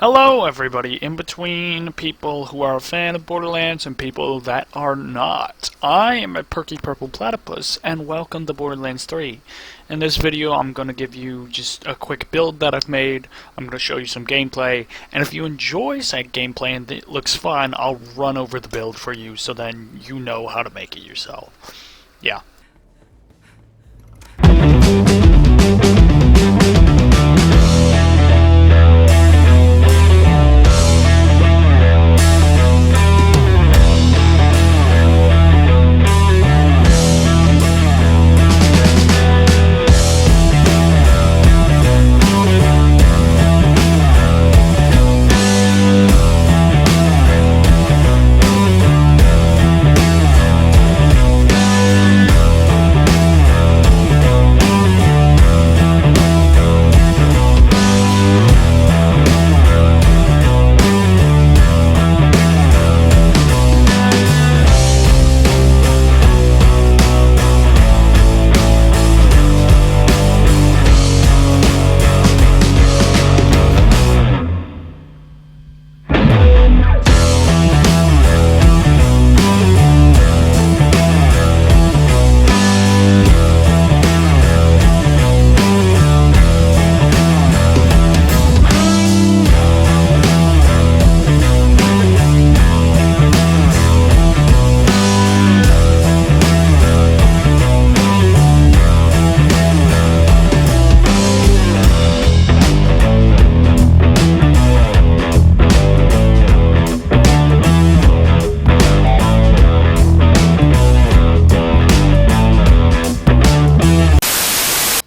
Hello everybody, in between people who are a fan of Borderlands and people that are not. I am a perky purple platypus and welcome to Borderlands 3. In this video I'm going to give you just a quick build that I've made. I'm going to show you some gameplay, and if you enjoy said gameplay and it looks fun, I'll run over the build for you so then you know how to make it yourself. Yeah.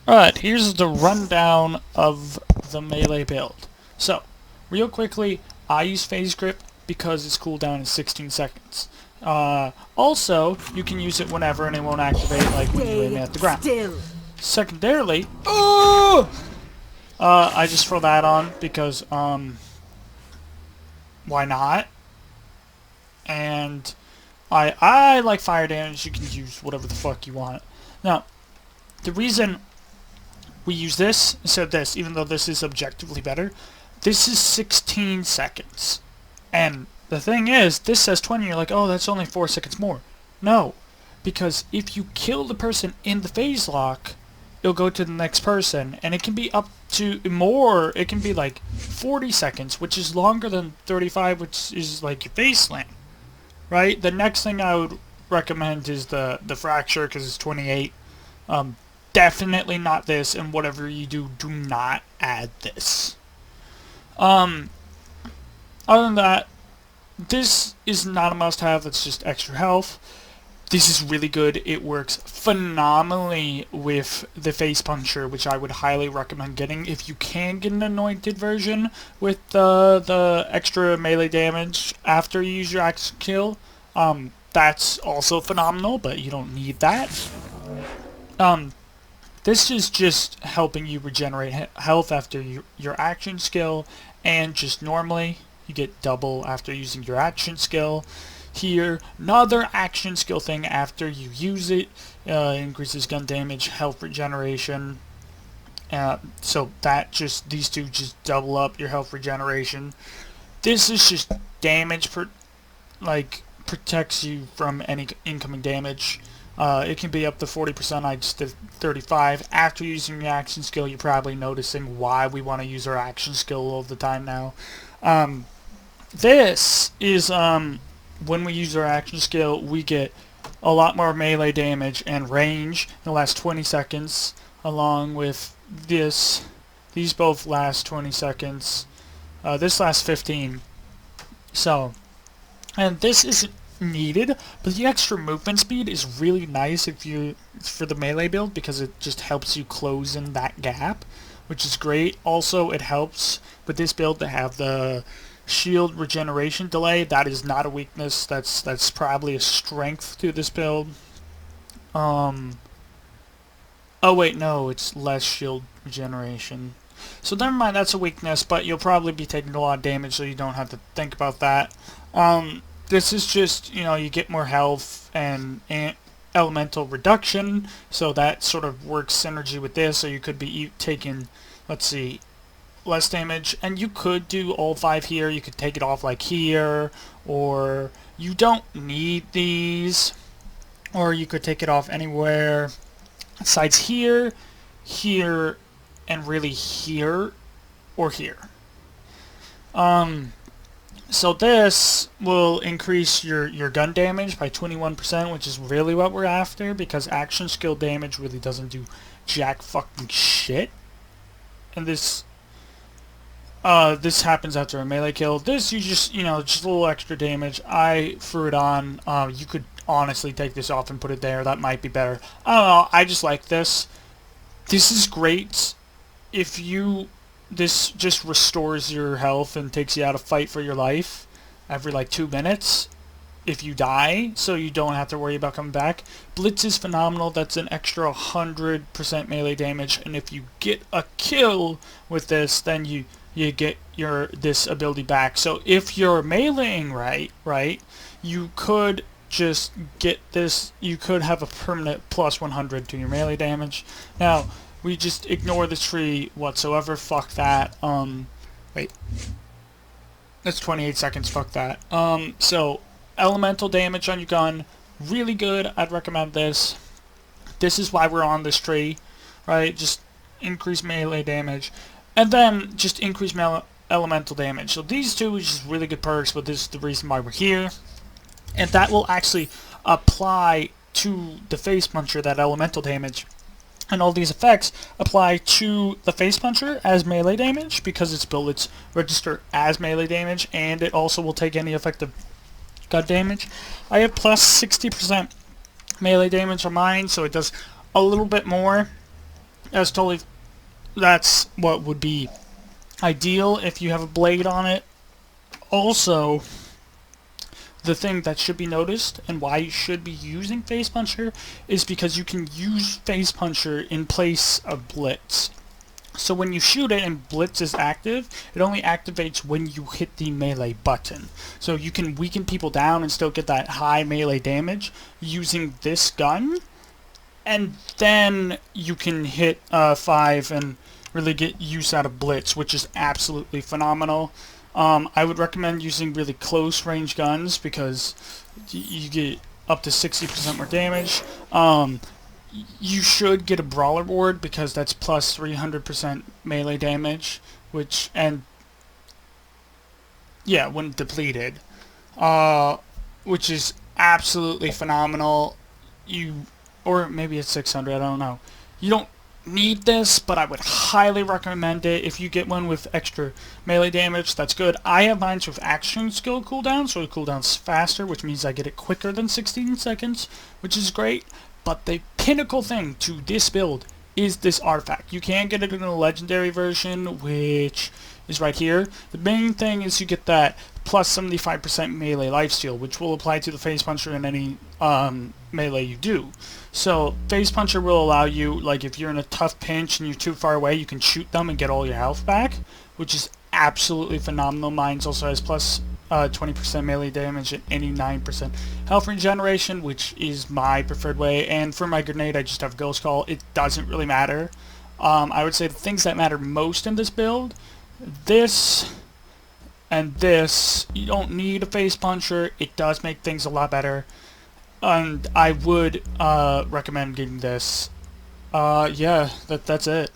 Alright, here's the rundown of the melee build. So, real quickly, I use phase grip because its cooldown is 16 seconds. Also, you can use it whenever and it won't activate, like when you aim at the ground. Secondarily, I just throw that on because, why not? And I like fire damage. You can use whatever the fuck you want. Now, the reason we use this instead of this, even though this is objectively better, this is 16 seconds. And the thing is, this says 20, you're like, oh, that's only 4 seconds more. No, because if you kill the person in the phase lock, it'll go to the next person, and it can be up to more, it can be like 40 seconds, which is longer than 35, which is like your phase slam, right? The next thing I would recommend is the fracture, because it's 28. Definitely not this, and whatever you do, do not add this. Other than that, this is not a must-have, it's just extra health. This is really good. It works phenomenally with the face puncher, which I would highly recommend getting. If you can get an anointed version with the extra melee damage after you use your axe kill, that's also phenomenal, but you don't need that. This is just helping you regenerate health after your action skill, and just normally you get double after using your action skill. Here, another action skill thing after you use it, increases gun damage, health regeneration. So that these two just double up your health regeneration. This is just damage protects you from any incoming damage. It can be up to 40%, I just did 35. After using your action skill, you're probably noticing why we want to use our action skill all the time now. This is, when we use our action skill, we get a lot more melee damage and range in the last 20 seconds, along with this. These both last 20 seconds. This lasts 15. So, and this isn't needed, but the extra movement speed is really nice for the melee build, because it just helps you close in that gap, which is great. Also, it helps with this build to have the shield regeneration delay. That is not a weakness, that's probably a strength to this build. Oh wait, no, it's less shield regeneration. So never mind, that's a weakness, but you'll probably be taking a lot of damage, so you don't have to think about that. This is just, you get more health and elemental reduction, so that sort of works synergy with this. So you could be taking, let's see, less damage, and you could do all 5 here. You could take it off like here, or you don't need these, or you could take it off anywhere besides here, here, and really here, or here. So this will increase your gun damage by 21%, which is really what we're after, because action skill damage really doesn't do jack fucking shit. And this happens after a melee kill. This, you just, just a little extra damage. I threw it on. You could honestly take this off and put it there. That might be better. I don't know. I just like this. This is great. This just restores your health and takes you out of fight for your life every like 2 minutes if you die, so you don't have to worry about coming back. Blitz is phenomenal. That's an extra 100% melee damage, and if you get a kill with this, then you get this ability back. So if you're meleeing right, you could just get this. You could have a permanent plus 100 to your melee damage. Now, we just ignore the tree whatsoever. Fuck that. Wait. That's 28 seconds. Fuck that. So, elemental damage on your gun. Really good. I'd recommend this. This is why we're on this tree. Right? Just increase melee damage. And then, just increase elemental damage. So, these two are just really good perks, but this is the reason why we're here. And that will actually apply to the face puncher, that elemental damage. And all these effects apply to the face puncher as melee damage, because its bullets register as melee damage, and it also will take any effective gun damage. I have plus 60% melee damage on mine, so it does a little bit more. That's what would be ideal if you have a blade on it. Also, the thing that should be noticed and why you should be using Face Puncher is because you can use Face Puncher in place of Blitz. So when you shoot it and Blitz is active, it only activates when you hit the melee button. So you can weaken people down and still get that high melee damage using this gun, and then you can hit 5 and really get use out of Blitz, which is absolutely phenomenal. I would recommend using really close range guns because you get up to 60% more damage. You should get a Brawler Ward because that's plus 300% melee damage, when depleted, which is absolutely phenomenal. Or maybe it's 600, I don't know. You don't need this, but I would highly recommend it. If you get one with extra melee damage, that's good. I have mine with action skill cooldown, so it cooldowns faster, which means I get it quicker than 16 seconds, which is great. But the pinnacle thing to this build is this artifact. You can get it in a legendary version, which is right here. The main thing is you get that plus 75% melee lifesteal, which will apply to the Face Puncher in any melee you do. So Face Puncher will allow you, like if you're in a tough pinch and you're too far away, you can shoot them and get all your health back, which is absolutely phenomenal. Mine also has plus 20% melee damage and 89% health regeneration, which is my preferred way. And for my grenade, I just have Ghost Call. It doesn't really matter. I would say the things that matter most in this build, this and this, you don't need a Face Puncher. It does make things a lot better, and I would recommend getting this. Yeah, that's it.